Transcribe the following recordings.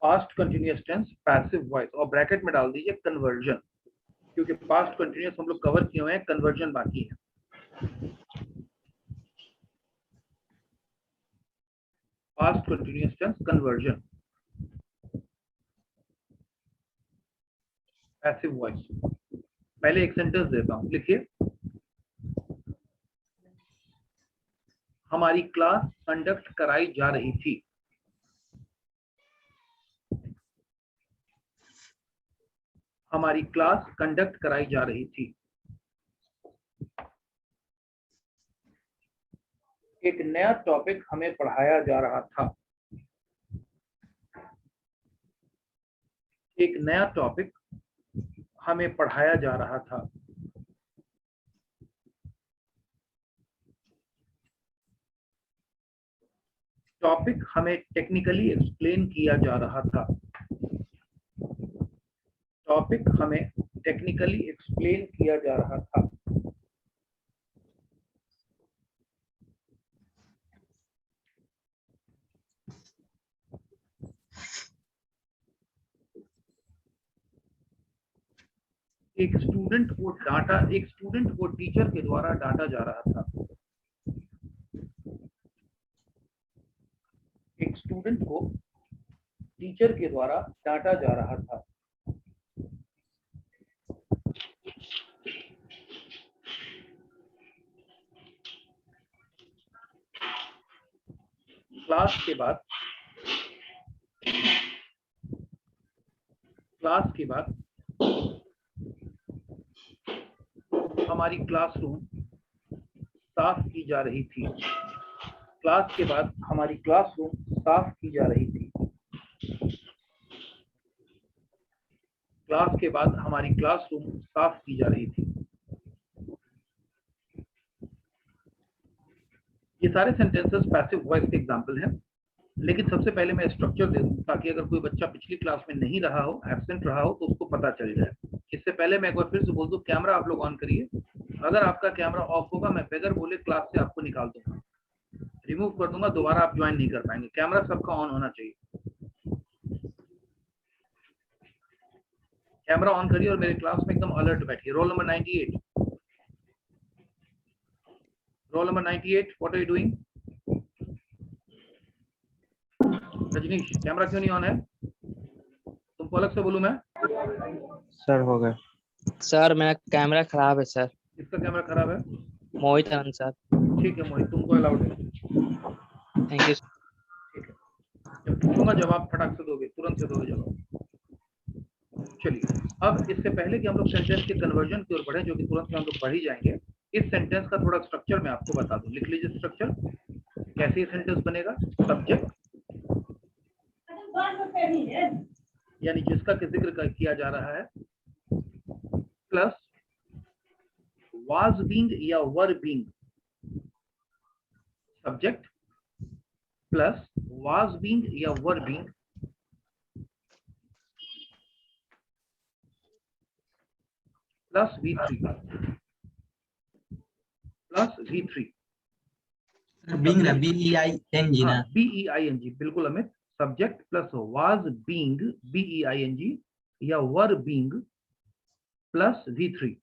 Past continuous tense passive voice, और bracket में डाल दीजिए कन्वर्जन, क्योंकि पास्ट कंटिन्यूअस हम लोग कवर किए हुए हैं, कन्वर्जन बाकी है। Past continuous tense conversion, passive voice. पहले एक सेंटेंस देता हूं, लिखिए। हमारी क्लास कंडक्ट कराई जा रही थी। हमारी क्लास कंडक्ट कराई जा रही थी। एक नया टॉपिक हमें पढ़ाया जा रहा था। एक नया टॉपिक हमें पढ़ाया जा रहा था। टॉपिक हमें टेक्निकली एक्सप्लेन किया जा रहा था। टॉपिक हमें टेक्निकली एक्सप्लेन किया जा रहा था। एक स्टूडेंट को टीचर के द्वारा डांटा जा रहा था। एक स्टूडेंट को टीचर के द्वारा डांटा जा रहा था। क्लास के बाद हमारी क्लासरूम साफ की जा रही थी। क्लास के बाद हमारी क्लासरूम साफ की जा रही थी। क्लास के बाद हमारी क्लासरूम साफ की जा रही थी। ये सारे सेंटेंसेस पैसिव वॉइस के एग्जांपल हैं, लेकिन सबसे पहले मैं स्ट्रक्चर दे दूं ताकि अगर कोई बच्चा पिछली क्लास में नहीं रहा हो, एब्सेंट रहा हो, तो उसको पता चल जाए। इससे पहले मैं एक बार फिर से बोल दूं, कैमरा आप लोग ऑन करिए। अगर आपका कैमरा ऑफ होगा, मैं बगैर बोले क्लास से आपको निकाल दूंगा, रिमूव कर दूंगा, दोबारा आप ज्वाइन नहीं कर पाएंगे। कैमरा सबका ऑन होना चाहिए। कैमरा ऑन करिए और मेरे क्लास में एकदम अलर्ट बैठिए। Roll number 98, roll number 98, are you यू डूइंग? रजनीश, कैमरा क्यों नहीं ऑन है? तुमको अलग से बोलूं मैं? सर हो गया। सर मेरा कैमरा खराब है सर। किसका कैमरा खराब है? मोहित आनंद सर। ठीक है मोहित, तुमको अलाउड है। Thank you. ठीक है, जब पूछूंगा जवाब फटाक से दोगे, तुरंत से दोगे जवाब। चलिए, अब इससे पहले कि हम लोग सेंटेंस के कन्वर्जन की ओर बढ़े, जो कि तुरंत में हम लोग बढ़ ही जाएंगे, इस सेंटेंस का थोड़ा स्ट्रक्चर मैं आपको बता दूं। लिख लीजिए स्ट्रक्चर। कैसे सेंटेंस बनेगा? सब्जेक्ट यानी जिसका जिक्र किया जा रहा है, प्लस वाज बीइंग या were being. Subject plus was being या were being plus V3 plus V3। Being ना, BEING ना? BEING, बिल्कुल Amit. Subject plus was being BEING या वर बीइंग प्लस V3,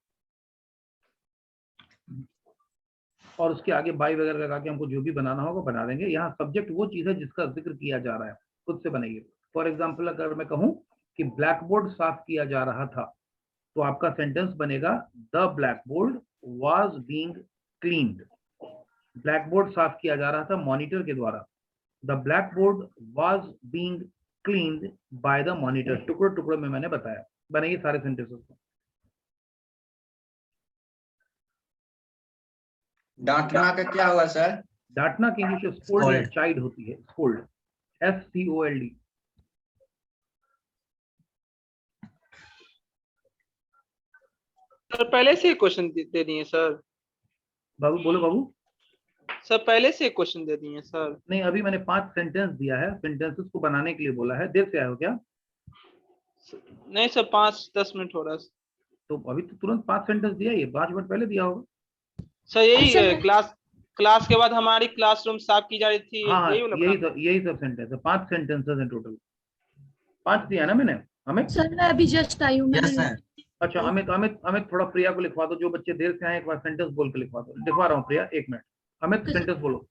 और उसके आगे बाई वगैरह लगा के हमको जो भी बनाना होगा बना देंगे। यहाँ सब्जेक्ट वो चीज है जिसका जिक्र किया जा रहा है, खुद से बनाइए। फॉर एग्जाम्पल अगर मैं कहूं कि ब्लैक बोर्ड साफ किया जा रहा था, तो आपका सेंटेंस बनेगा the black board was being cleaned. Black board साफ किया जा रहा था मॉनिटर के द्वारा। The black board was being cleaned by the monitor. टुकड़े टुकड़े में मैंने बताया। बनाइए सारे सेंटेंसेस को। डांटना का क्या हुआ सर? डांटना की इंग्लिश स्कोल्ड या चाइड होती है। Scold, SCOLD। सर पहले से क्वेश्चन दे दिए सर। बाबू बोलो बाबू। सर पहले से क्वेश्चन दे दिए सर। नहीं, अभी मैंने 5 सेंटेंस दिया है, सेंटेंसेस को बनाने के लिए बोला है। देर से आए हो क्या? नहीं सर, 5-10 मिनट हो रहा है। तो अभी तो तुरंत 5 सेंटेंस दिया, ये 5 मिनट पहले दिया होगा। सर यही क्लास के बाद हमारी क्लासरूम साफ की जा रही थी, हाँ यही वाला यही सब सेंटेंस है, 5 सेंटेंसेस हैं टोटल, 5 दिया ना मैंने अमित। सर मैं अभी जस्ट आई हूँ, यस मैंने सर। अच्छा अमित अमित अमित थोड़ा प्रिया को लिखवा दो, जो बच्चे देर से आए एक बार सेंटेंस बोल के लिखवा दो। लिखवा रहा हूँ प्रिया, 1 मिनट। अमित सेंटेंस बोलो।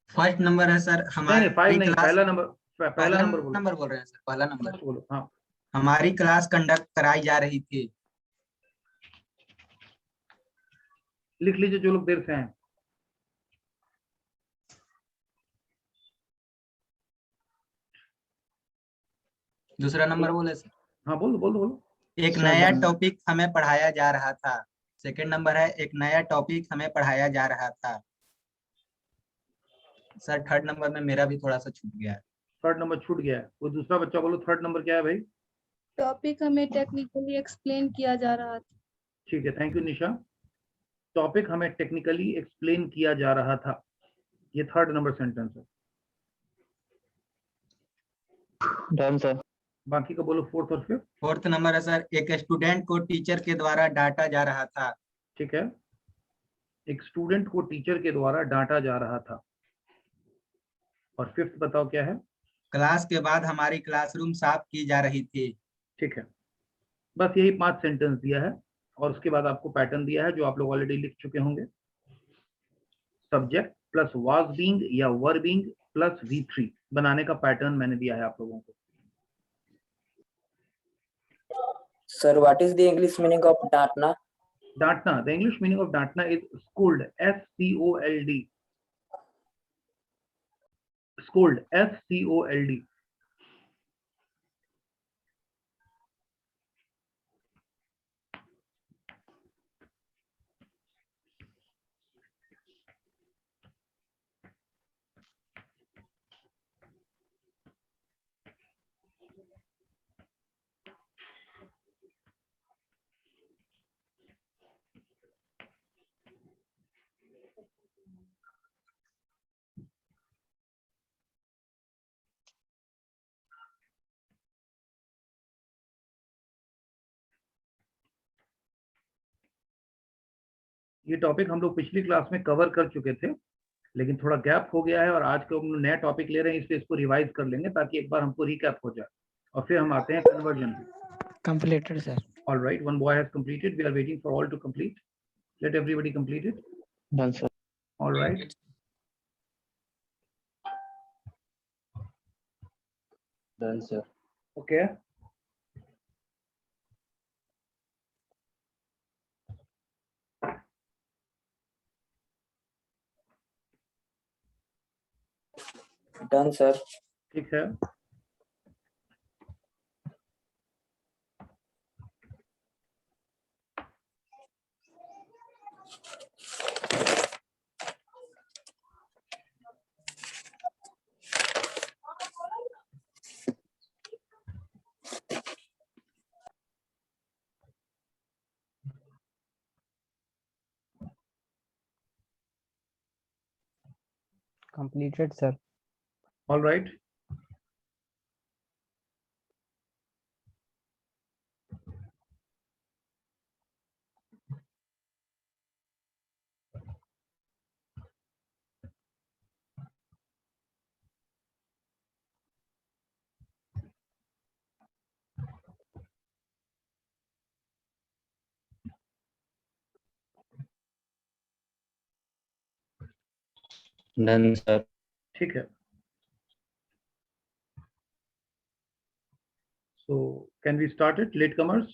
फर्स्ट नंबर है सर नहीं नहीं 5 हमारी नहीं, क्लास। पहला नंबर पहला बोलो। नंबर बोल रहे हैं सर, पहला नंबर। फर्स्ट बोलो हाँ। हमारी क्लास कंडक्ट कराई जा रही थी। लिख लीजिए जो लोग देर से आए। दूसरा नंबर बोले सर, हाँ बोलो बोलो बोलो। एक सर, नया डन। टॉपिक हमें पढ़ाया जा रहा था। सेकंड नंबर है एक नया टॉपिक हमें पढ़ाया जा रहा था। सर थर्ड नंबर में मेरा भी थोड़ा सा छूट गया है। थर्ड नंबर छूट गया है, कोई दूसरा बच्चा बोलो थर्ड नंबर क्या है भाई। टॉपिक हमें टेक्निकली एक्सप्लेन किया जा रहा था। ठीक है, थैंक यू निशा। टॉपिक हमें टेक्निकली एक्सप्लेन किया जा रहा था, ये थर्ड नंबर सेंटेंस है। Done sir. बाकी का बोलो फोर्थ और फिफ्थ। फोर्थ नंबर है सर एक स्टूडेंट को टीचर के द्वारा डांटा जा रहा था। ठीक है, एक स्टूडेंट को टीचर के द्वारा डांटा जा रहा था। और फिफ्थ बताओ क्या है। क्लास के बाद हमारी क्लासरूम साफ की जा रही थी। ठीक है, बस यही 5 सेंटेंस दिया है और उसके बाद आपको पैटर्न दिया है जो आप लोग ऑलरेडी लिख चुके होंगे। सब्जेक्ट प्लस वाज बीइंग या वर बीइंग प्लस V3 बनाने का पैटर्न मैंने दिया है आप लोगों को। Sir, what is the English meaning of डांटना? डांटना, द इंग्लिश मीनिंग ऑफ डांटना is scold, SCOLD, scold, SCOLD। ये टॉपिक हम लोग पिछली क्लास में कवर कर चुके थे, लेकिन थोड़ा गैप हो गया है और आज को हम लोग नया टॉपिक ले रहे हैं, इसलिए इसको रिवाइज कर लेंगे ताकि एक बार हमको रिकैप हो जाए और फिर हम आते हैं कन्वर्जन पे। Completed sir. All right, one boy has completed. We are waiting for all to complete. Let everybody complete it. Done sir. All right. Done sir. Okay. Done, sir. ठीक है। Completed sir. All right. Done sir. ठीक है। So can we start it? Latecomers.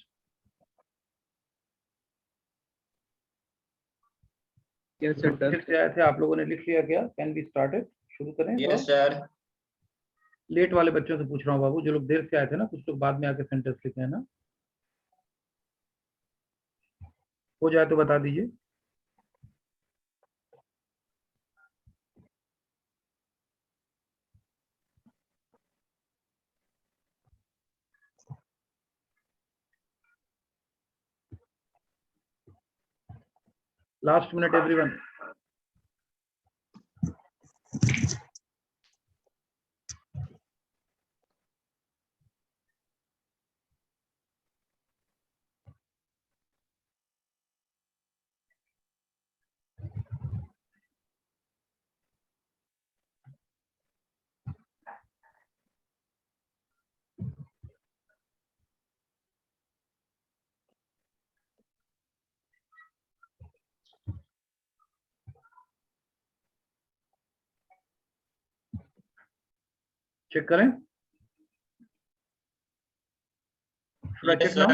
Yes, sir, done. से आए थे आप लोगों ने लिख लिया क्या? Can we start it? शुरू करें? Yes sir. लेट वाले बच्चों से पूछ रहा हूँ बाबू, जो लोग देर से आए थे ना, कुछ लोग बाद में आके सेंटेंस लिखे हैं ना, हो जाए तो बता दीजिए। Last minute everyone. चेक करें। Should I check now?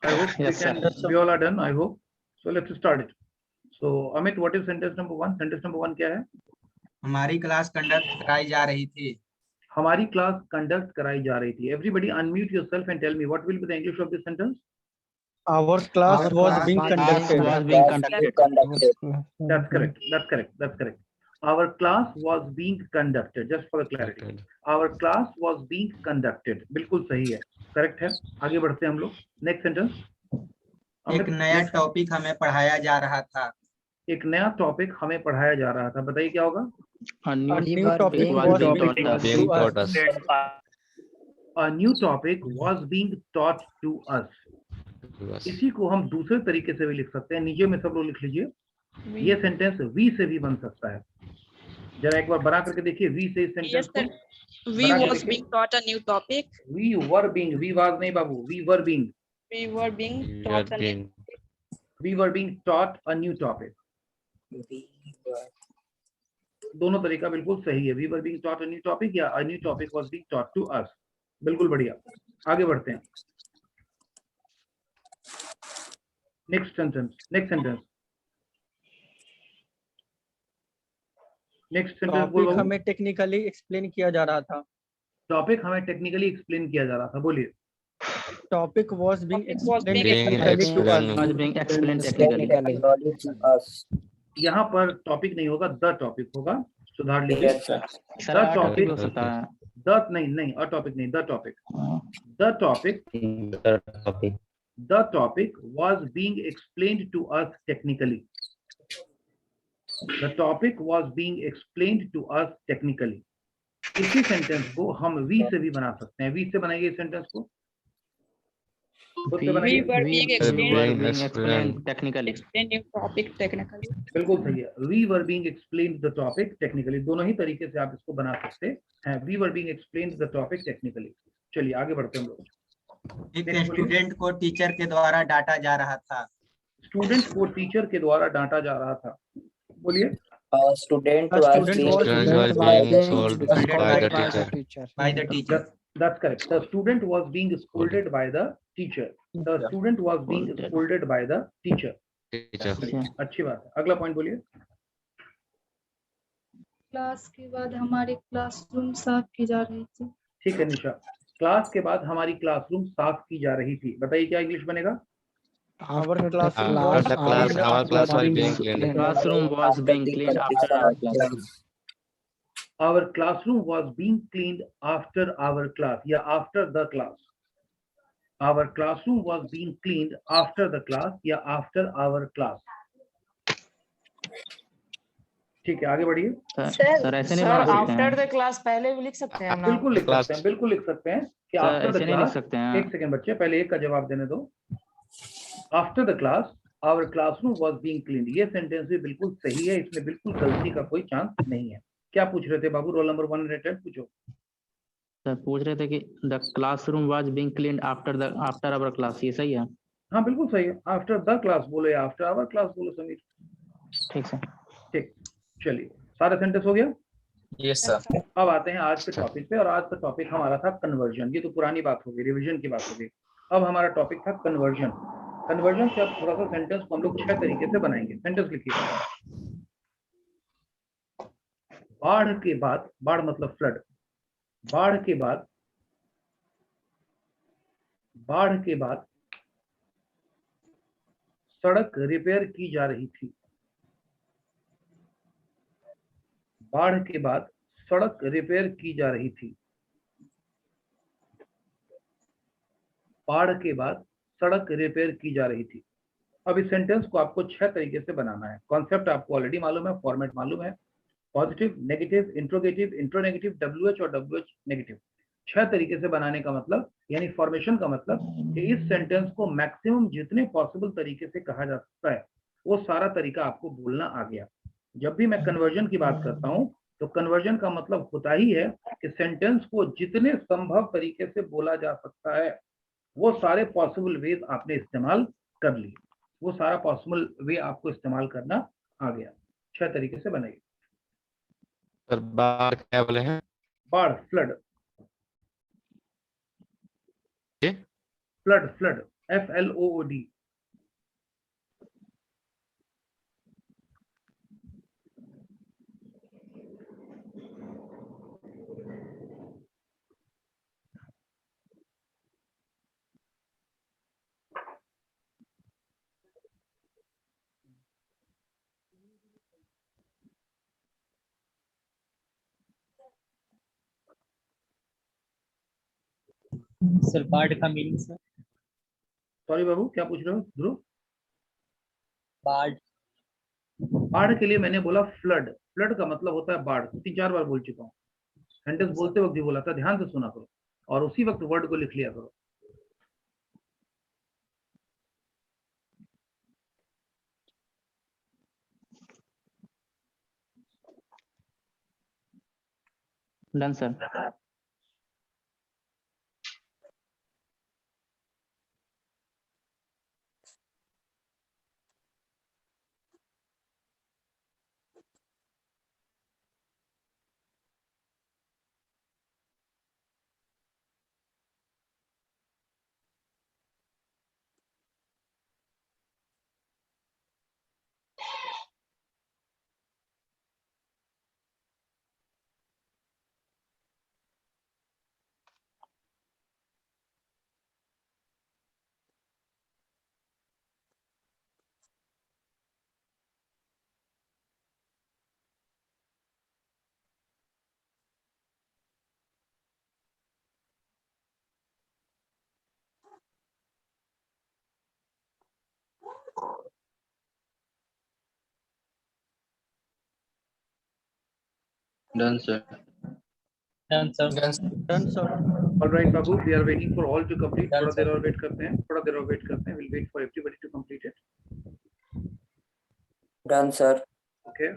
I hope we Yes, sir. can. We all are done. I hope. So let's start it. So Amit, what is sentence number 1? Sentence number 1 क्या है? हमारी class conduct कराई जा रही थी। हमारी class conduct कराई जा रही थी। Everybody unmute yourself and tell me what will be the English of this sentence. Our class Our was class being was conducted. Was being conducted. That's correct. That's correct. That's correct. Our class was being conducted. Just for the clarity. Our class was being conducted. बिल्कुल सही है, correct है। आगे बढ़ते हैं हम लोग। Next sentence. एक नया टॉपिक हमें पढ़ाया जा रहा था। एक नया टॉपिक हमें पढ़ाया जा रहा था। बताइए क्या होगा? A new topic was being taught us. A new topic was being taught to us. इसी को हम दूसरे तरीके से भी लिख सकते हैं। नीचे में सब लोग लिख लीजिए। ये सेंटेंस वी से भी बन सकता है। जरा एक बार बना करके देखिए वी से इस सेंटेंस को। We was being taught a new topic. We were being, we was नहीं बाबू, we were being. We were being taught a new We were being taught a new topic. दोनों तरीका बिल्कुल सही है। We were being taught a new topic या a new topic was being taught to us. बिल्कुल बढ़िया। आगे बढ़ते हैं। Next sentence. Next sentence. Next sentence topic बोलो। हमें टेक्निकली एक्सप्लेन किया जा रहा था। टॉपिक हमें टेक्निकली एक्सप्लेन किया जा रहा था। बोलिए। Topic was being Topic was explained being technically to us. Was being explained technically. यहाँ पर टॉपिक नहीं होगा, द टॉपिक होगा। सुधार लीजिए। सर द टॉपिक टॉपिक हो सकता है। द नहीं नहीं, अ टॉपिक नहीं, the topic. The topic topic The topic was being explained to us technically. The topic was being explained to us technically. इसी सेंटेंस को हम वी से भी बना सकते हैं। वी से बनाइए इस सेंटेंस को। We were being explained technically. explained new topic technically. बिल्कुल सही है। We were being explained the topic technically. दोनों ही तरीके से आप इसको बना सकते हैं। We were being explained the topic technically. चलिए आगे बढ़ते हैं हम लोग। एक स्टूडेंट को टीचर के द्वारा डांटा जा रहा था। स्टूडेंट को टीचर के द्वारा डांटा जा रहा था। बोलिए। Student A was student being was told by the teacher. That's correct. The student was being scolded by the teacher. The student was being scolded by the teacher. अच्छी बात है। अगला पॉइंट बोलिए। क्लास के बाद हमारी क्लासरूम साफ की जा रही थी। ठीक है निशा। क्लास के बाद हमारी क्लासरूम साफ की जा रही थी। बताइए क्या इंग्लिश बनेगा? Our class Our class was being cleaned. Classroom was being cleaned after our class. Our classroom was being cleaned after our class या after the class. Our classroom was being cleaned after the class या after our class. ठीक है आगे बढ़िए। Sir ऐसे नहीं बना सकते हैं। आफ्टर द क्लास पहले भी लिख सकते हैं ना। बिल्कुल लिख सकते हैं, बिल्कुल लिख सकते हैं कि आफ्टर द ऐसे नहीं लिख क्लास। सकते हैं। एक सेकंड बच्चे, पहले एक का जवाब देने दो। After the class our classroom was being cleaned. ये सेंटेंस भी बिल्कुल सही है, इसमें बिल्कुल गलती का कोई चांस नहीं है। क्या पूछ रहे थे बाबू? रोल नंबर 1 रेटेड पूछो। सर पूछ रहे थे कि the classroom was being cleaned after our class. ये सही है? हाँ बिल्कुल सही है। आफ्टर द क्लास बोलो या आफ्टर आवर क्लास बोलो समीर। ठीक सर। ठीक, चलिए सारा सेंटेंस हो गया। Yes sir. अब आते हैं आज के टॉपिक पे, और आज का टॉपिक हमारा था कन्वर्जन। ये तो पुरानी बात हो गई, रिवीजन की बात हो गई। अब हमारा टॉपिक था कन्वर्जन। कन्वर्जन से अब थोड़ा सा सेंटेंस को हम लोग 6 तरीके से बनाएंगे। सेंटेंस लिखिए। बाढ़ के बाद, बाढ़ मतलब फ्लड, बाढ़ के बाद, बाढ़ के बाद सड़क रिपेयर की जा रही थी। बाढ़ के बाद सड़क रिपेयर की जा रही थी। बाढ़ के बाद सड़क रिपेयर की जा रही थी। अब इस सेंटेंस को आपको 6 तरीके से बनाना है। कॉन्सेप्ट आपको ऑलरेडी मालूम है, फॉर्मेट मालूम है। पॉजिटिव, नेगेटिव, इंट्रोगेटिव, इंट्रोनेगेटिव, WH और WH नेगेटिव। 6 तरीके से बनाने का मतलब, यानी फॉर्मेशन का मतलब कि इस सेंटेंस को मैक्सिमम जितने पॉसिबल तरीके से कहा जा सकता है वो सारा तरीका आपको बोलना आ गया। जब भी मैं कन्वर्जन की बात करता हूं तो कन्वर्जन का मतलब होता ही है कि सेंटेंस को जितने संभव तरीके से बोला जा सकता है वो सारे पॉसिबल वेज आपने इस्तेमाल कर लिए। वो सारा पॉसिबल वे आपको इस्तेमाल करना आ गया। 6 तरीके से बनाइए। सर बाढ़ क्या बोले हैं? बाढ़, flood. Flood, flood, FLOOD। Sir बाढ़ का मीनिंग सर? सॉरी बाबू, क्या पूछ रहे हो ध्रुव? बाढ़। बाढ़ के लिए मैंने बोला फ्लड। फ्लड का मतलब होता है बाढ़, 3-4 बार बोल चुका हूँ। सेंटेंस बोलते वक्त भी बोला था, ध्यान से सुना करो और उसी वक्त वर्ड को लिख लिया करो। Done sir. Done sir. Done sir. Done, sir. Alright बाबू, we are waiting for all to complete. Done, थोड़ा sir. देर और वेट करते हैं, थोड़ा देर और वेट करते हैं। Will wait for everybody to complete it. Done, sir. Okay,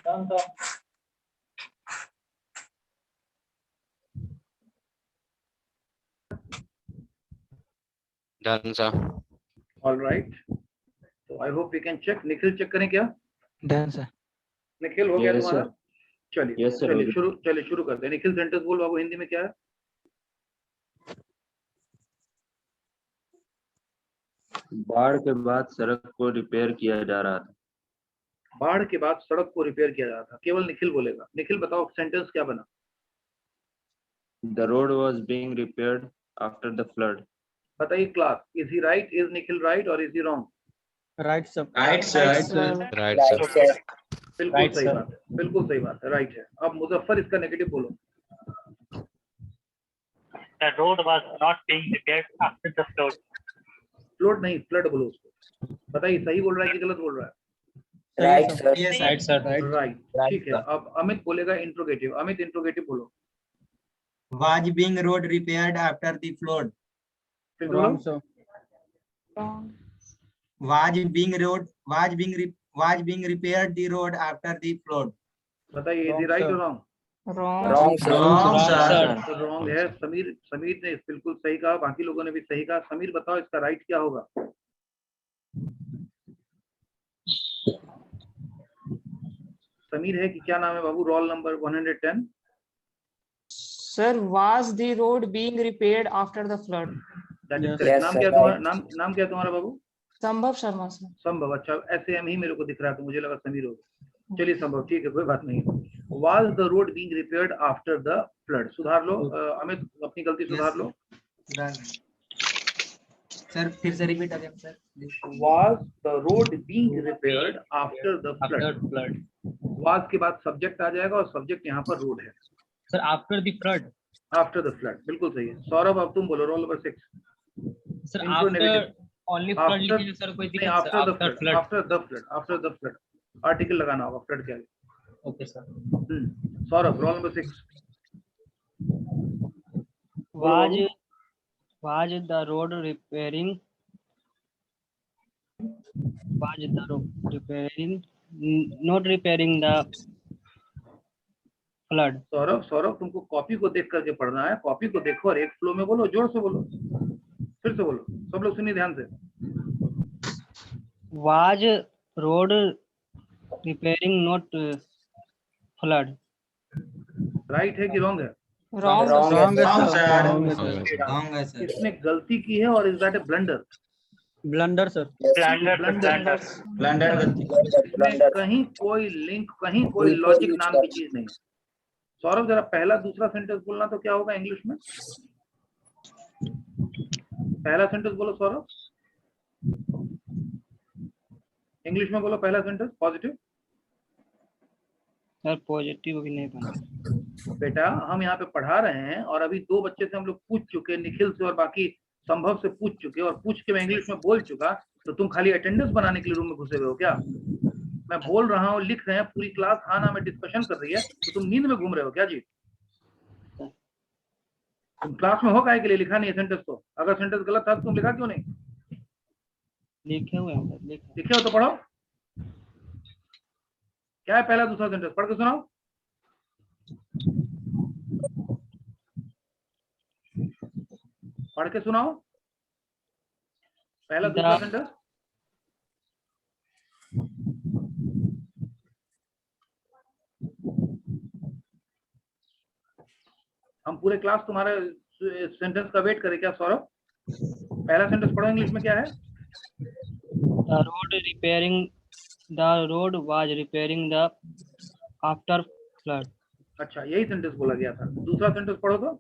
done sir. Done sir. Alright, तो I hope we can check. Nikhil check करें क्या? Done sir. निखिल हो गया Yes, तुम्हारा? sir. चलिए Yes, sir, हो चलिए गया। शुरू करते हैं। निखिल सेंटेंस बोल बाबू, हिंदी में क्या है? बाढ़ के बाद सड़क को रिपेयर किया जा रहा था। बाढ़ के बाद सड़क को रिपेयर किया जा रहा था। केवल निखिल बोलेगा। निखिल बताओ सेंटेंस क्या बना? The road was being repaired after the flood. बताइए class, is he right? Is Nikhil right और is he wrong? Right, sir. Right, sir. Right, sir. Right Right, sir. sir. बिल्कुल Right, सही sir. बात है, बिल्कुल सही बात है, राइट है। अब मुजफ्फर इसका नेगेटिव बोलो। The road was not being repaired after the flood. Flowed नहीं, फ्लड बोलो उसको। बताइए सही बोल रहा है कि गलत बोल रहा है? Right, sir. Yes, sir. Right sir. Right. Right, Right, ठीक है। sir. अब अमित बोलेगा इंट्रोगेटिव। अमित इंट्रोगेटिव बोलो। Was being road repaired after the flood. फिर Wrong, बोलो। sir. Wrong. Was being repaired the road after the flood. बताइए is he Wrong, right sir. और wrong? Wrong. Wrong, sir. Wrong, sir. तो wrong है। समीर ने बिल्कुल सही कहा, बाकी लोगों ने भी सही कहा। समीर बताओ इसका राइट क्या होगा? समीर है कि क्या नाम है बाबू? Roll number 110। Sir, was the road being repaired after the flood? That is Yes. correct. Yes, नाम sir, क्या है तुम्हारा? right. नाम क्या है तुम्हारा बाबू? संभव शर्मा sir. संभव। अच्छा, SAM ही मेरे को दिख रहा है तो मुझे लगा समीर होगा। चलिए संभव, ठीक है, कोई बात नहीं। Was the road being repaired after the flood? सुधार लो अमित, अपनी गलती सुधार लो। सर फिर से repeat again sir. Was the road being repaired after the after flood? Flood. Was के बाद सब्जेक्ट आ जाएगा और सब्जेक्ट यहाँ पर रोड है। Sir after the flood. After the flood, बिल्कुल सही है। सौरभ अब तुम बोलो, roll number 6। Sir Intro after negative. Only flood After- लिखिए सर, कोई नहीं, दिक्कत? After the after flood, flood. After the flood article लगाना होगा फ्लड के आगे। Okay sir. Saurabh, roll number 6। Was the road repairing? Was the road repairing? Not repairing the flood. Saurabh तुमको copy को देख करके पढ़ना है। कॉपी को देखो और एक फ्लो में बोलो, जोर से बोलो, फिर से बोलो, सब लोग सुनिए ध्यान से। Was road repairing not flood? Right है कि रॉन्ग है? Wrong. Wrong है Wrong, sir. sir. Wrong है sir. Wrong है sir. इसने गलती की है और is that A blunder? Blunder, sir. Blunder, sir, blunder. Blunder गलती. इसमें कहीं कोई लिंक, कहीं कोई लॉजिक नाम की चीज नहीं। सौरभ जरा पहला दूसरा सेंटेंस बोलना तो क्या होगा इंग्लिश में? पहला सेंटेंस बोलो सौरभ, इंग्लिश में बोलो पहला सेंटेंस पॉजिटिव। सर पॉजिटिव भी नहीं बना। बेटा हम यहाँ पे पढ़ा रहे हैं और अभी 2 बच्चे से हम लोग पूछ चुके, निखिल से और बाकी संभव से पूछ चुके, और पूछ के मैं इंग्लिश में बोल चुका, तो तुम खाली अटेंडेंस बनाने के लिए रूम में घुसे हुए हो क्या? मैं बोल रहा हूँ, लिख रहे हैं, पूरी क्लास हाँ ना में डिस्कशन कर रही है, तो तुम नींद में घूम रहे हो क्या जी? तुम क्लास में हो काहे के लिए? लिखा नहीं है सेंटेंस तो, अगर सेंटेंस गलत था तो तुम लिखा क्यों नहीं? लिखे हुए हैं सर, लिखे हो तो पढ़ो। क्या है पहला दूसरा सेंटेंस? पढ़ के सुनाओ। पढ़ के सुनाओ पहला दूसरा सेंटेंस। हम पूरे क्लास तुम्हारे सेंटेंस का वेट करें क्या सौरभ? पहला सेंटेंस पढ़ो इंग्लिश में क्या है? The road was repairing the after flood. अच्छा यही सेंटेंस बोला गया था। दूसरा सेंटेंस पढ़ो तो,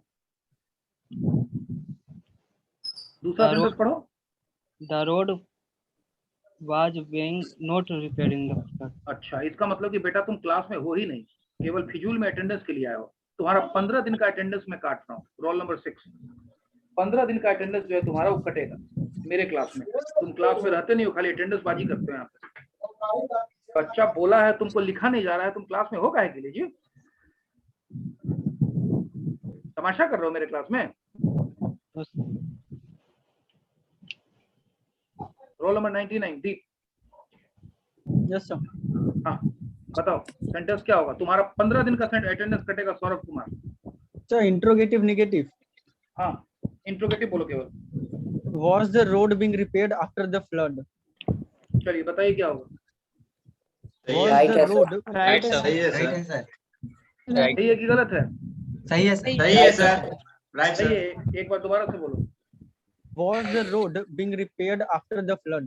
दूसरा सेंटेंस पढ़ो। The road was being not repairing the flood. अच्छा इसका मतलब कि बेटा तुम क्लास में हो ही नहीं, केवल फिजूल में अटेंडेंस के लिए आए हो। तुम्हारा 15 दिन का अटेंडेंस मैं काट रहा हूँ, रोल नंबर 6। 15 दिन का अटेंडेंस जो है तुम्हारा वो कटेगा मेरे क्लास में। तुम क्लास में रहते नहीं हो, खाली अटेंडेंस बाजी करते हो यहाँ पे। बच्चा बोला है, तुमको लिखा नहीं जा रहा है, तुम क्लास में हो काहे के लिए जी? तमाशा कर रहे हो मेरे क्लास में? Roll number 99 Deep. Yes sir. हाँ बताओ सेंटेंस क्या होगा तुम्हारा? 15 दिन का अटेंडेंस कटेगा Saurabh Kumar. Sir interrogative negative. हाँ इंट्रोगेटिव बोलो केवल। Was the road being repaired after the flood? चलिए बताइए क्या होगा? Right Was the road Right. सही है सर। सही है कि गलत है? सही है सर। सही है सर। राइट सही सर। है। एक बार दोबारा से बोलो। Was the road being repaired after the flood?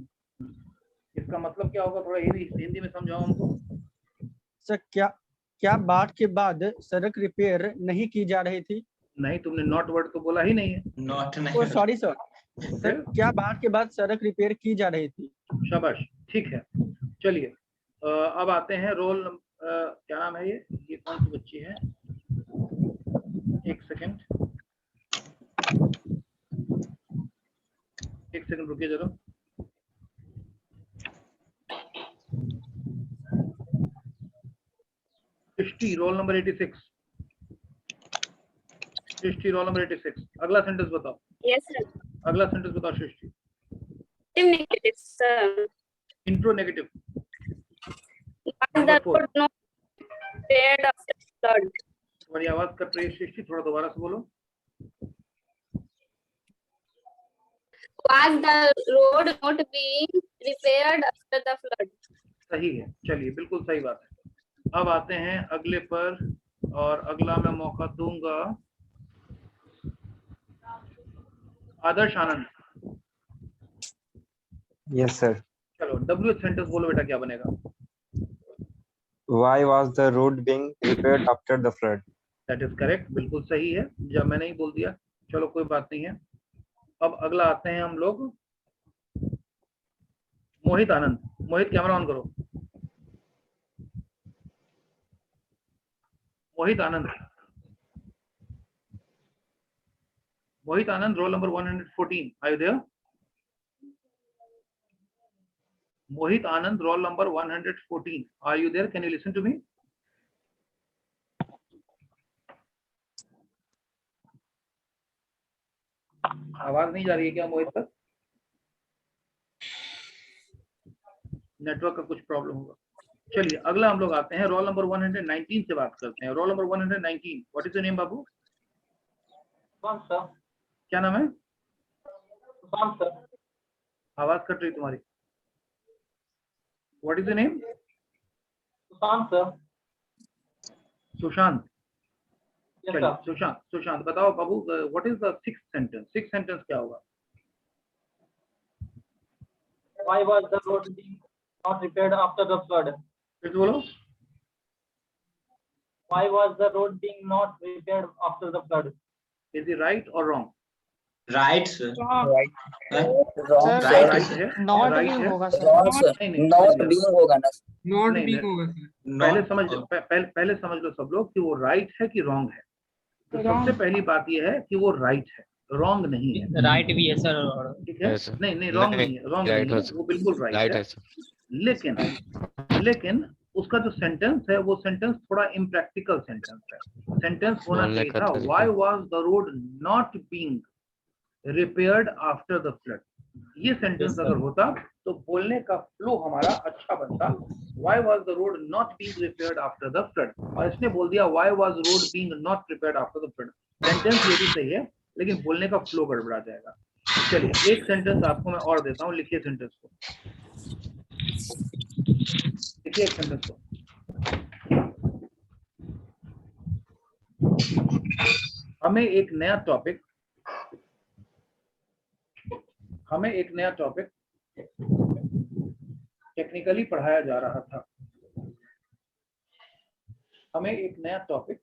इसका मतलब क्या होगा? थोड़ा हिंदी में समझाओ हमको। सर क्या बाढ़ के बाद सड़क रिपेयर नहीं की जा रही थी? नहीं, तुमने नॉट वर्ड तो बोला ही नहीं है। नॉट नहीं। Sorry sir. सर क्या बाढ़ के बाद सड़क रिपेयर की जा रही थी? शाबाश, ठीक है। चलिए अब आते हैं रोल क्या नाम है ये कौन सी बच्ची है? एक सेकंड रुकिए जरा। सृष्टि रोल नंबर 86। सृष्टि रोल नंबर 86। अगला सेंटेंस बताओ। Yes, sir. अगला सेंटेंस बताओ सृष्टि। Negative, sir. Intro negative. Was the road not repaired after flood? तुम्हारी आवाज कट रही है सृष्टि, थोड़ा दोबारा से बोलो। Was the road not being repaired after the flood? सही है, चलिए बिल्कुल सही बात है। अब आते हैं अगले पर, और अगला मैं मौका दूंगा आदर्श आनंद। Yes sir. चलो WH सेंटेंस बोलो बेटा, क्या बनेगा? Why was the road being repaired after the flood? That is correct, बिल्कुल सही है। जब मैंने ही बोल दिया, चलो कोई बात नहीं है। अब अगला आते हैं हम लोग मोहित आनंद। मोहित कैमरा ऑन करो। Mohit Anand. Mohit Anand roll number 114। Are you there? Mohit Anand, roll number 114. Are you there? Can you listen to me? आवाज नहीं जा रही है क्या मोहित तक? नेटवर्क का कुछ प्रॉब्लम होगा। चलिए अगला हम लोग आते हैं रोल नंबर 119 से बात करते हैं। Roll number 119, what is your name बाबू? क्या नाम है? आवाज कट रही तुम्हारी। What is your name? Sushant, sir. Sushant. Yes, चलिए sir. सुशांत बताओ बाबू, what is the sixth sentence? Sixth sentence क्या होगा? Why was the road being not repaired after the flood? फिर से बोलो। Why was the road being not repaired after the flood? Is it right और रॉन्ग? Right sir. Wrong, Sir, sir. Right है, not right being है। होगा sir. Wrong, sir. नहीं, Not नहीं, being होगा ना। नॉट नहीं, बीइंग नहीं। होगा सर। पहले समझ लो, पहले समझ लो सब लोग कि वो राइट है कि रॉन्ग है। तो सबसे पहली बात ये है कि वो राइट है, रॉन्ग नहीं है। राइट भी है सर। ठीक है, नहीं रॉन्ग नहीं है, रॉन्ग नहीं है, वो बिल्कुल राइट है। लेकिन उसका जो सेंटेंस है वो सेंटेंस थोड़ा इम्प्रैक्टिकल सेंटेंस है। सेंटेंस होना चाहिए था why was the road not being repaired after the flood. ये सेंटेंस अगर होता तो बोलने का फ्लो हमारा अच्छा बनता। Why was the road not being repaired after the flood, और इसने बोल दिया why was road being not repaired after the flood. Sentence ये भी सही है लेकिन बोलने का फ्लो गड़बड़ा जाएगा। चलिए एक सेंटेंस आपको मैं और देता हूँ, लिखिए सेंटेंस को, लिखिए एक सेंटेंस को। हमें एक नया टॉपिक टेक्निकली पढ़ाया जा रहा था। हमें एक नया टॉपिक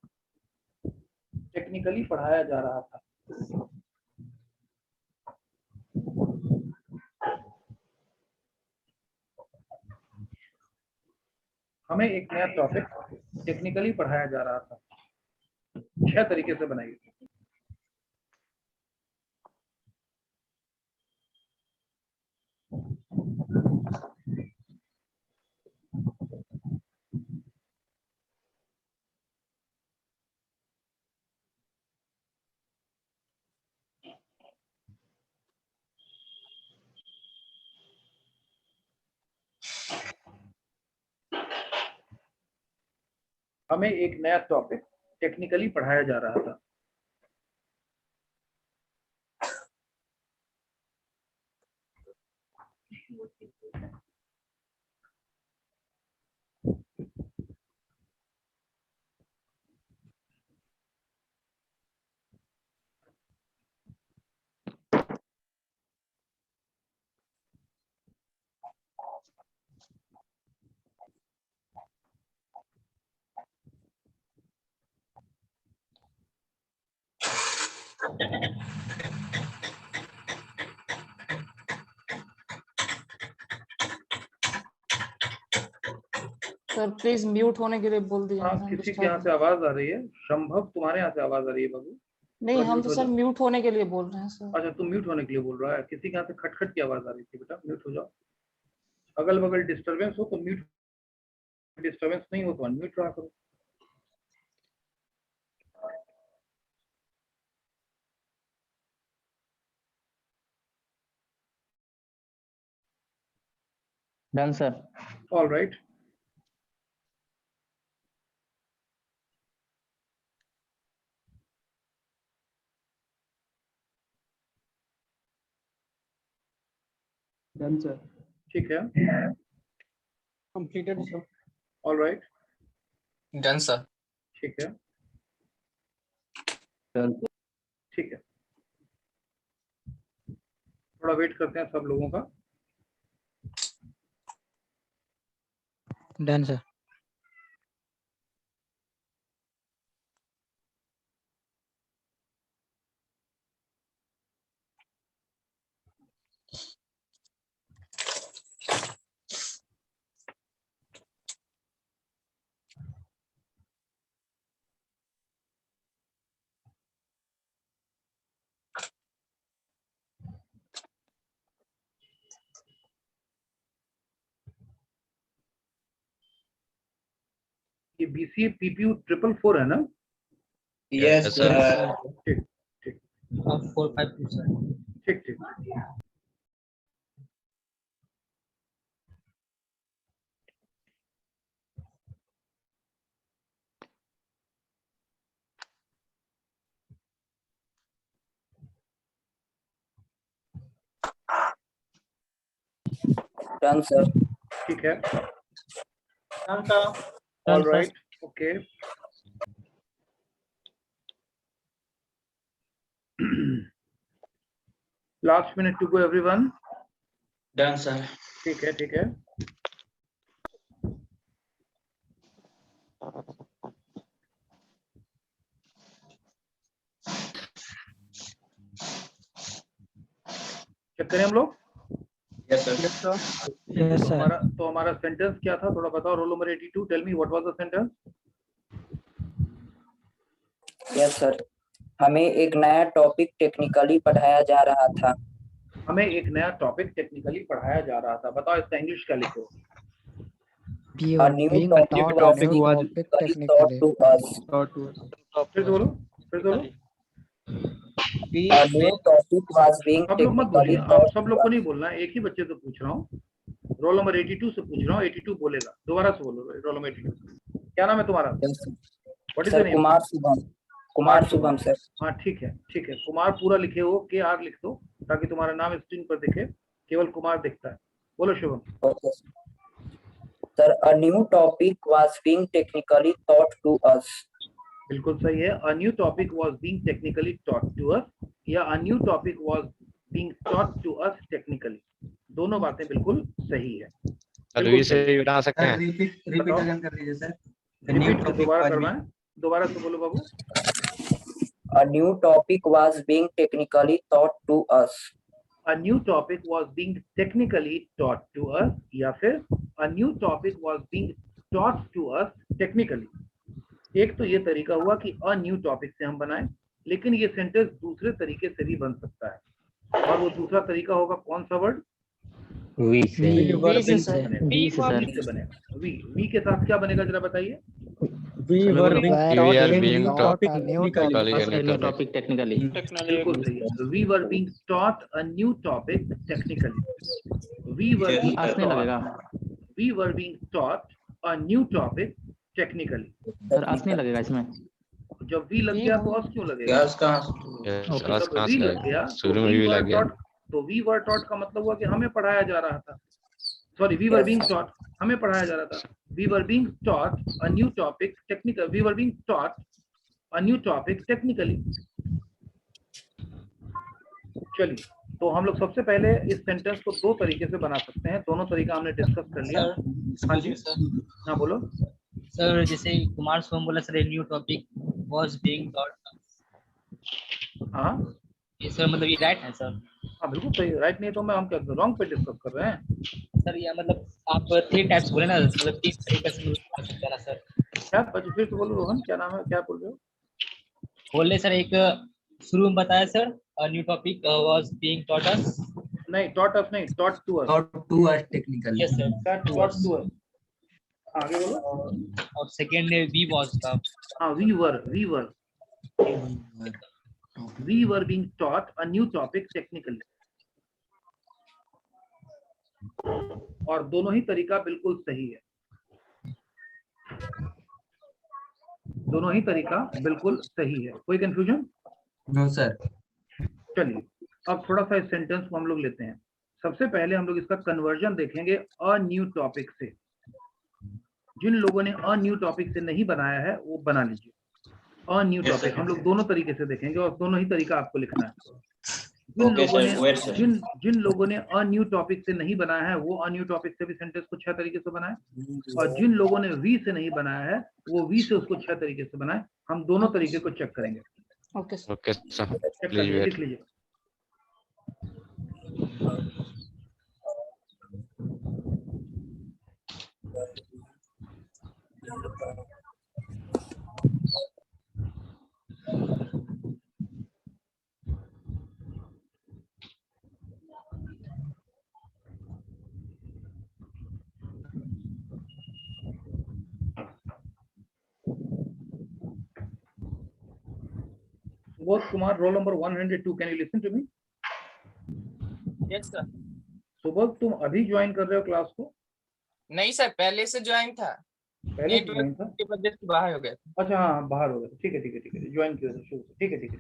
टेक्निकली पढ़ाया जा रहा था। हमें एक नया टॉपिक टेक्निकली पढ़ाया जा रहा था। 6 तरीके से बनाइए। हमें एक नया टॉपिक टेक्निकली पढ़ाया जा रहा था। सर प्लीज म्यूट होने के लिए बोल दीजिए। हाँ, किसी के यहाँ से आवाज आ रही है। संभव तुम्हारे यहाँ से आवाज आ रही है बाबू? नहीं, हम तो सर म्यूट होने के लिए बोल रहे हैं सर। अच्छा, तुम म्यूट होने के लिए बोल रहा है। किसी के यहाँ से खटखट की आवाज आ रही थी। बेटा म्यूट हो जाओ। अगल बगल डिस्टरबेंस हो तो म्यूट, डिस्टरबेंस नहीं हो तो अनम्यूट रहा करो। Done sir. All right, done sir. ठीक है। Completed sir. All right, done sir. ठीक है, ठीक है। थोड़ा वेट करते हैं सब लोगों का। Done sir. ये BCA PPU 444 है ना? Yes sir. ठीक ठीक 452 सर। ठीक ठीक। Done, sir. ठीक है। Done, sir. All right, okay. Last minute to go everyone. Done sir. ठीक है, ठीक है। चेक करें हम लोग। Yes sir. Yes sir. तो हमारा सेंटेंस क्या था, थोड़ा बताओ। Roll number 82, tell me what was the sentence. Yes sir, हमें एक नया टॉपिक टेक्निकली पढ़ाया जा रहा था। हमें एक नया टॉपिक टेक्निकली पढ़ाया जा रहा था। बताओ इसका इंग्लिश क्या लिखो। A new topic was technically taught to us. फिर से बोलो, फिर से बोलो। A new topic was being सब लोग मत technically बोलिए, आप taught सब लोग को नहीं बोलना है, एक ही बच्चे से पूछ रहा हूँ। रोल नंबर 82 से पूछ रहा हूँ, 82 बोलेगा। दोबारा से बोलो। रोल नंबर 82 क्या नाम है तुम्हारा? What is the sir name? Kumar Shubham. Kumar Shubham sir. हाँ ठीक है, ठीक है। कुमार पूरा लिखे हो, के आर लिख दो ताकि तुम्हारा नाम स्क्रीन पर दिखे। केवल कुमार दिखता है। बोलो Shubham. Okay sir, a new topic was being technically taught to us. बिल्कुल सही है। A new topic was being technically taught to us या a new topic was being taught to us technically, दोनों बातें बिल्कुल सही है। वी से बना सकते हैं। रिपीट अगेन कर लीजिए सर। रिपीट दोबारा करवाएं, दोबारा से बोलो बाबू। A new topic was being technically taught to us. A new topic was being technically taught to us या फिर a new topic was being taught to us technically। एक तो ये तरीका हुआ कि a new topic से हम बनाएं, लेकिन ये सेंटेंस दूसरे तरीके से भी बन सकता है। और वो दूसरा तरीका होगा कौन सा वर्ड? वी से बनेगा। वी के साथ क्या बनेगा जरा बताइए। We were being taught a new topic topic technically. बिल्कुल सही है। We were being taught a new topic technically. We were being हंसने लगेगा taught a new topic technically. Sir, हंसने लगेगा इसमें। जब वी लग गया तो क्यों लगेगा? यस कहां जब वी लग गया शुरू में भी लग गया। तो वी वर टॉट का मतलब हुआ कि हमें पढ़ाया जा रहा था। Sorry, we were being taught, हमें पढ़ाया जा रहा था। We were being taught a new topic technical. We were being taught a new topic technically. चलिए, तो हम लोग सबसे पहले इस सेंटेंस को दो तरीके से बना सकते हैं। दोनों तरीका हमने डिस्कस कर लिया। हाँ जी, हाँ बोलो सर। जैसे कुमार सोम बोला sir, new topic was being taught. हाँ ये सर मतलब ये राइट है सर? हाँ बिल्कुल सही। राइट नहीं तो मैं हम क्या रॉन्ग पे डिस्कस कर रहे हैं सर। ये मतलब आप 3 टाइप्स बोले ना, मतलब 3 तरीके से बता सकते हैं ना सर? क्या फिर तो बोलो रोहन, क्या नाम है, क्या बोल रहे हो? बोले सर, एक शुरू में बताया sir new topic was being taught us. नहीं, टॉट अस नहीं, taught to us. taught to us technically. Yes sir. Taught to us. आगे बोलो। और सेकंड वी वाज का। हाँ, we were being taught a new topic technically। और दोनों ही तरीका बिल्कुल सही है। दोनों ही तरीका बिल्कुल सही है। कोई कंफ्यूजन? No sir. चलिए, अब थोड़ा सा इस सेंटेंस को हम लोग लेते हैं। सबसे पहले हम लोग इसका कन्वर्जन देखेंगे अ न्यू टॉपिक से। जिन लोगों ने अ न्यू टॉपिक से नहीं बनाया है वो बना लीजिए। अ न्यू टॉपिक हम लोग दोनों तरीके से देखेंगे और दोनों ही तरीका आपको लिखना है। जिन लोगों ने अ न्यू टॉपिक से नहीं बनाया है वो अ न्यू टॉपिक से भी सेंटेंस को 6 तरीके से बनाए, और जिन लोगों ने वी से नहीं बनाया है वो वी से उसको 6 तरीके से बनाए। हम दोनों तरीके को चेक करेंगे। Okay sir. Okay sir, check करिए, लिख लीजिए। Subodh Kumar, roll number 102. Can you listen to me? Yes sir. Subodh, तुम अभी ज्वाइन कर रहे हो क्लास को? नहीं सर, पहले से ज्वाइन था। पहले से ज्वाइन था? की वजह से बाहर हो गया। अच्छा हाँ, बाहर हो गए। ठीक है ठीक है ठीक है, ज्वाइन किया था शुरू से। ठीक है ठीक है।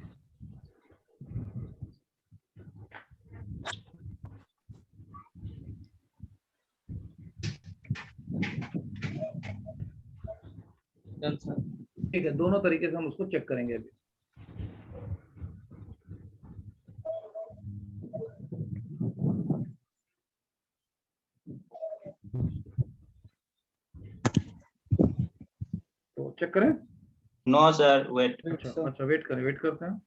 ठीक है, दोनों तरीके से हम उसको चेक करेंगे अभी। चेक करें? No, sir. Wait. अच्छा वेट करें, वेट करते हैं।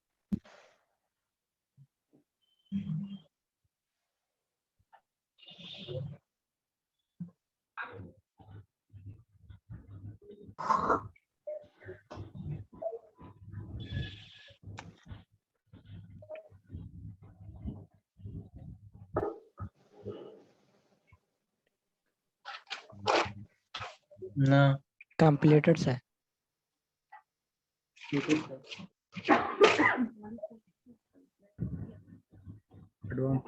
No. Completed, sir. Advance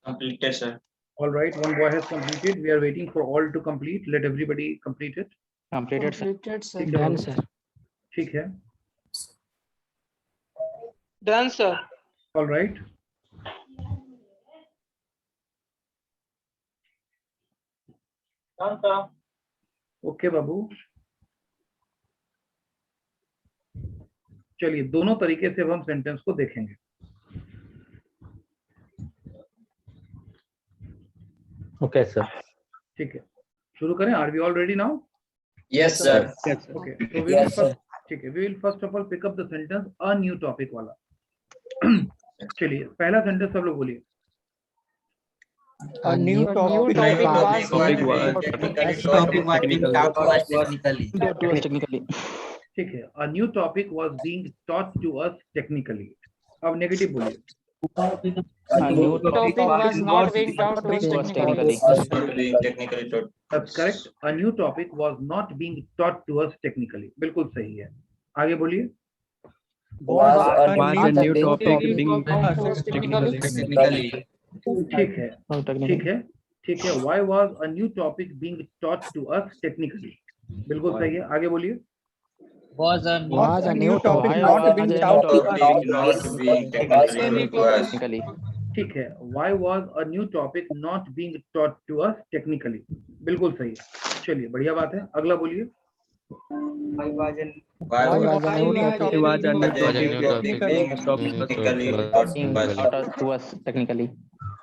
Completed, sir. All right, one boy has completed. We are waiting for all to complete. Let everybody complete it. Completed, sir. Completed, sir. ठीक है Done, बाबू? sir. ठीक है। Done, sir. All right. Done, sir. Okay बाबू, चलिए दोनों तरीके से अब हम सेंटेंस को देखेंगे। Okay, sir. ठीक है, शुरू करें। Are we all ready now? Yes, sir. Okay, तो we will Yes, sir. First, ठीक है, we will first of all pick up the sentence a new topic वाला। चलिए पहला सेंटेंस सब लोग बोलिए। A new topic Technically. ठीक है, a new topic was being taught to us technically. अब नेगेटिव बोलिए। A new Topic was not being taught to us was technically. Technically taught. That's correct. A new topic was not being taught to us technically. बिल्कुल सही है। आगे बोलिए। Was a new topic being Technically. ठीक है, Oh, technically. ठीक है, ठीक है। Why was a new topic being taught to us technically? बिल्कुल सही है। आगे बोलिए। Was a Was a new topic Why not was being a taught to topic us? Not being technically taught to us. technically. ठीक है, why was a new topic not being taught to us technically? बिल्कुल सही है। चलिए बढ़िया बात है। अगला बोलिए। Why was a new topic It was a new topic being technically taught Being to us? taught to us technically.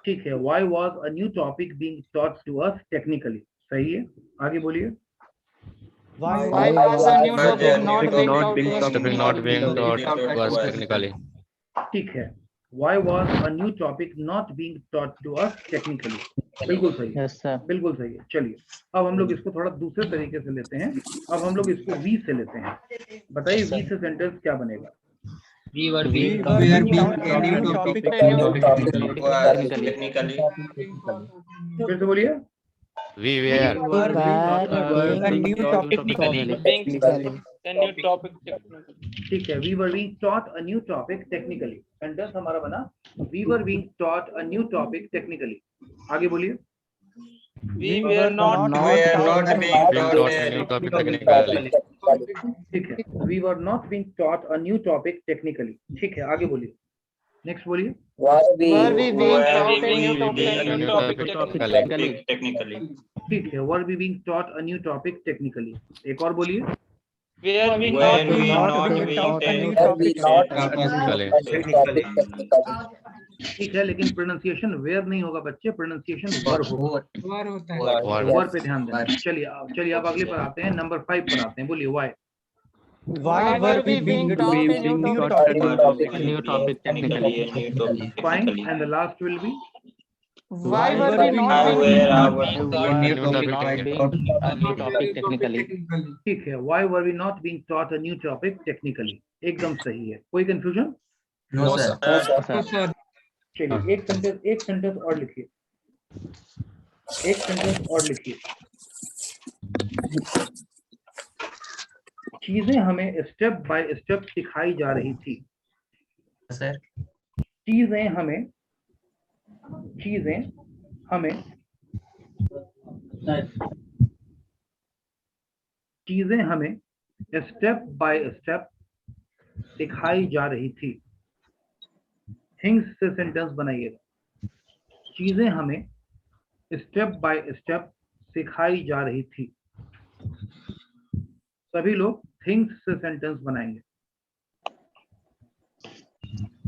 ठीक है, why was a new topic being taught to us technically? सही है। आगे बोलिए। Why was a new topic not being not taught being to us taught technically? not being taught to us technically? ठीक है, why was a new topic not being taught to us technically? बिल्कुल सही है, Yes, sir. बिल्कुल सही है। चलिए अब हम लोग इसको थोड़ा दूसरे तरीके से लेते हैं। अब हम लोग इसको वी से लेते हैं। बताइए वी से सेंटेंस क्या बनेगा? We were We being were taught being a new topic Technically. फिर से बोलिए। We were a new topic Being technically. the new topic technically. ठीक है, we were being taught a new topic technically. Sentence हमारा बना we were being taught a new topic technically. आगे बोलिए। We were not being taught a new topic technically. ठीक है, we were not being taught a new topic technically. ठीक है, आगे बोलिए। नेक्स्ट बोलिए। was Were we being being Were taught a we new being topic a new technically? topic technically? ठीक है, were we being taught a new topic technically? एक और बोलिए। were we Were not we being not taught being taught a new taught topic technically? ठीक है, लेकिन pronunciation where नहीं होगा बच्चे, प्रोनाउंसिएशन वर होगा। Were. वर पे ध्यान देना। चलिए अब अगले पर आते हैं, नंबर 5 पर आते हैं। बोलिए Y. Why were we being taught a new topic? New topic technically. A new topic Fine, technically. and the last will be Why were we not How being were our Why new were we topic not technically? being a new topic technically? ठीक है, why were we not being taught a new topic technically? एकदम सही है। कोई confusion? No, sir. Sir. चलिए एक sentence और लिखिए। एक सेंटेंस और लिखिए। चीजें हमें स्टेप बाय स्टेप सिखाई जा रही थी। Sir. चीजें हमें स्टेप बाय स्टेप सिखाई जा रही थी। थिंग्स से सेंटेंस बनाइएगा। चीजें हमें स्टेप बाय स्टेप सिखाई जा रही थी। सभी लोग थिंग्स से सेंटेंस बनाएंगे।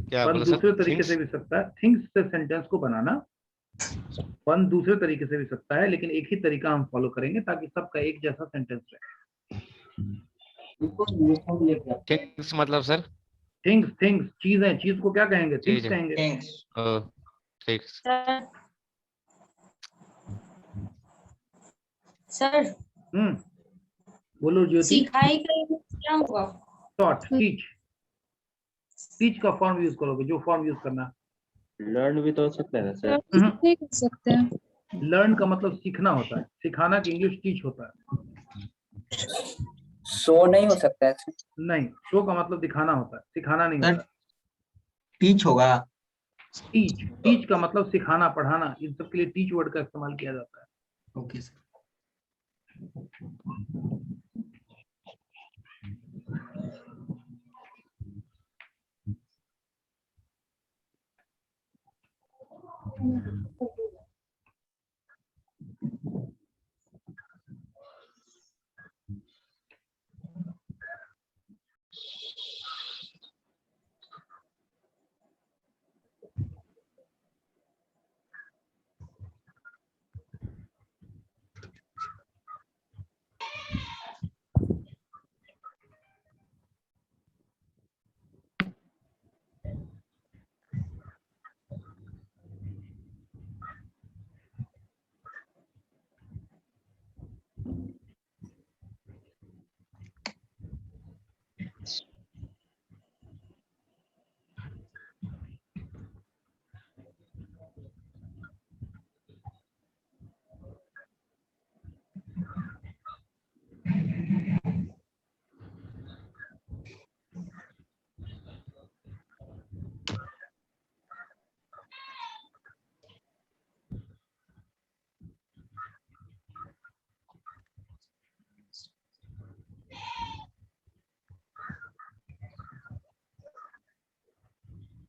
क्या वन बोला सर? दूसरे तरीके Things? से भी सकता है, थिंग्स से सेंटेंस को बनाना। वन दूसरे तरीके से भी सकता है, लेकिन एक ही तरीका हम फॉलो करेंगे ताकि सबका एक जैसा सेंटेंस रहे। Things मतलब सर? थिंग्स थिंग्स चीजें, चीज को क्या कहेंगे? थिंग्स चीजें। कहेंगे। ओह, things। सर बोलो ज्योति। सिखाई गई क्या हुआ? Taught, teach. टीच का फॉर्म यूज करोगे, जो फॉर्म यूज करना। लर्न भी तो हो सकता है ना सर? नहीं कर सकते हैं। लर्न का मतलब सीखना होता है, सिखाना की इंग्लिश टीच होता है। शो नहीं हो सकता है? नहीं, शो का मतलब दिखाना होता है, सिखाना नहीं होता। टीच होगा। टीच, टीच का मतलब सिखाना, पढ़ाना, इन सब के लिए टीच वर्ड का इस्तेमाल किया जाता है। Okay sir.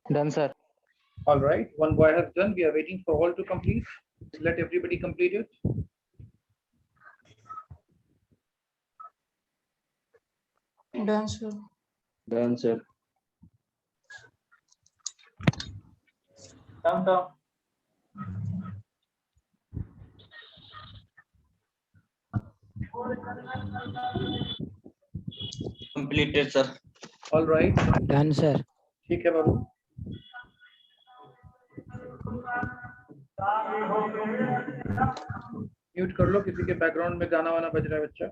Done, sir. All right, one boy has done. We are waiting for all to complete. Let everybody complete it. Done, sir. Done sir. Down. Completed sir. All right. Done, sir. ठीक है बाबू। Mute कर लो, किसी के background में गाना वाना बज रहा है बच्चा।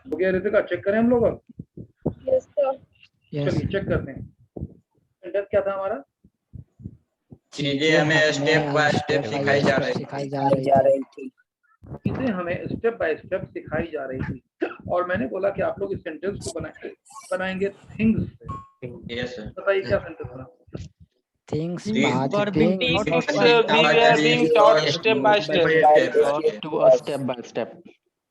हो गया रितिका? चेक करें हम लोग अब? Yes sir. चलिए चेक करते हैं। सेंटेंस क्या था हमारा? चीजें हमें स्टेप बाय स्टेप सिखाई जा रही थी। चीजें हमें स्टेप बाय स्टेप सिखाई जा रही थी, और मैंने बोला कि आप लोग इस सेंटेंस को बनाएंगे थिंग्स से। Yes sir. बताइए क्या सेंटेंस बना? Things Things are were being being Things we are being taught step by step. To a step by step.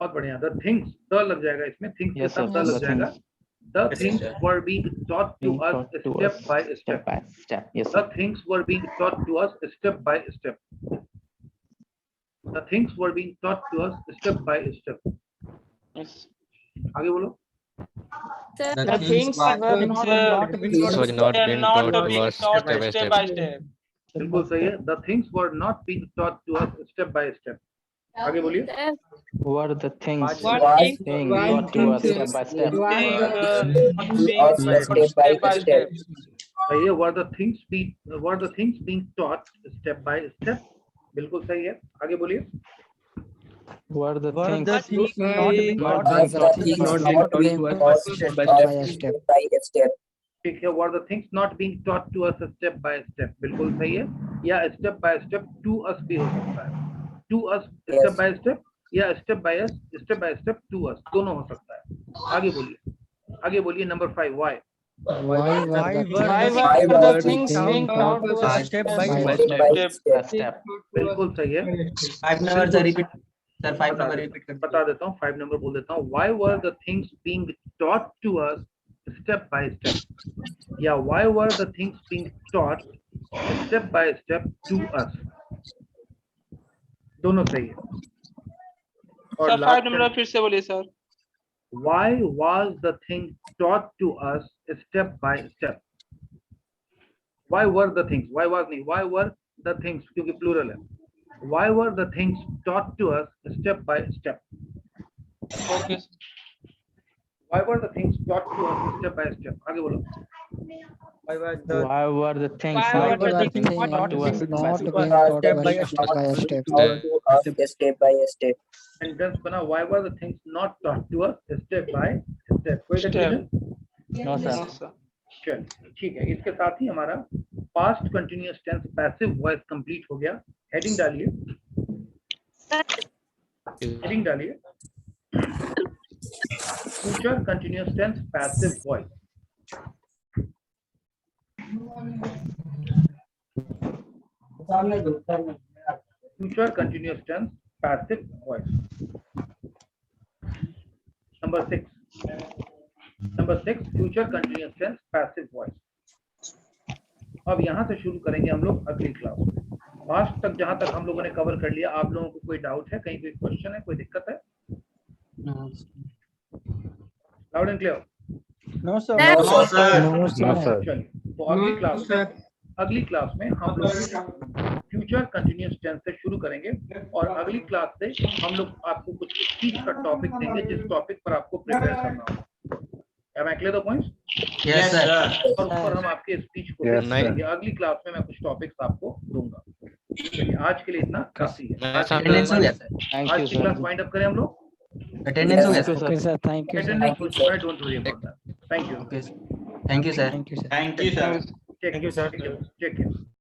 बहुत बढ़िया। द थिंग्स, द लग जाएगा इसमें, थिंग्स के Yes, साथ sir. द लग The जाएगा। things the things were being taught to being us taught to step us by step step. by step. Yes, The sir. things were being taught to us step by step. The things were being taught to us step by step. Yes. आगे बोलो। The things were not This was not They are being not taught to being us taught step by step step. by step. बिल्कुल सही है। The things were not being taught to us step by step. आगे बोलिए। Were the things What being things taught to us step by step? Step by step. सही है। Were the things being taught step by step? बिल्कुल सही है। आगे बोलिए। Were the Were things the things not being not taught being by taught step by step? by step. ठीक है। Were the things not being taught to us step by step? बिल्कुल सही है। या step by step to us भी हो सकता है। To us step by step, या step by step to us, दोनों हो सकता है। आगे बोलिए। आगे बोलिए number 5, why? Why were Why were the things being taught to us step by step step? by step? बिल्कुल सही है। 5 नंबर से रिपीट सर 5 नंबर रिपीट कर बता देता हूँ, 5 नंबर बोल देता हूँ. Why were the things being taught to us step by step? या why were the things being taught step by step to us? दोनों सही है. और सर 5 last नंबर फिर से बोलिए sir. why was the thing taught to us step by step? Why were the things? Why was नहीं? Why were the things? क्योंकि plural है. Why were the things taught to us step by step? Okay. Why were the things taught to us step by step? आगे बोलो. Why was the Why were the things Why not were the being things taught not to being us? not step being by taught by step. step by step. step by step. Sentence बना. Why were the things not taught to us step by step? कोई Step. confusion? No, sir. No sir. चलिए ठीक है. इसके साथ ही हमारा past continuous tense passive voice complete हो गया. हेडिंग डालिए. हेडिंग डालिए. Future continuous tense passive voice. Future continuous tense passive voice. Number 6. Number 6 future continuous tense passive voice. अब यहाँ से शुरू करेंगे हम लोग अगली क्लास में. पास्ट तक जहाँ तक हम लोगों ने कवर कर लिया. आप लोगों को कोई डाउट है, कहीं कोई क्वेश्चन है, कोई दिक्कत है? Loud and clear. No, sir. No, sir. चलिए तो अगली क्लास में हम लोग फ्यूचर कंटिन्यूअस टेंस से शुरू करेंगे और अगली क्लास से हम लोग आपको कुछ स्पीच का टॉपिक देंगे जिस टॉपिक पर आपको प्रिपेयर करना होगा. Am I clear the points? Yes sir. और ऊपर हम आपके स्पीच को Yes, देंगे. अगली क्लास में मैं कुछ टॉपिक्स आपको दूंगा. चलिए आज के लिए इतना काफी है. अटेंडेंस हो गया सर. Thank आज you, की क्लास sir. वाइंड अप करें हम लोग. अटेंडेंस हो गया Thank you, sir. Okay, sir. Thank you, sir. Attendance don't worry about that. Thank you. Okay. Thank you sir. Thank you, sir. Thank you, sir. टेक care.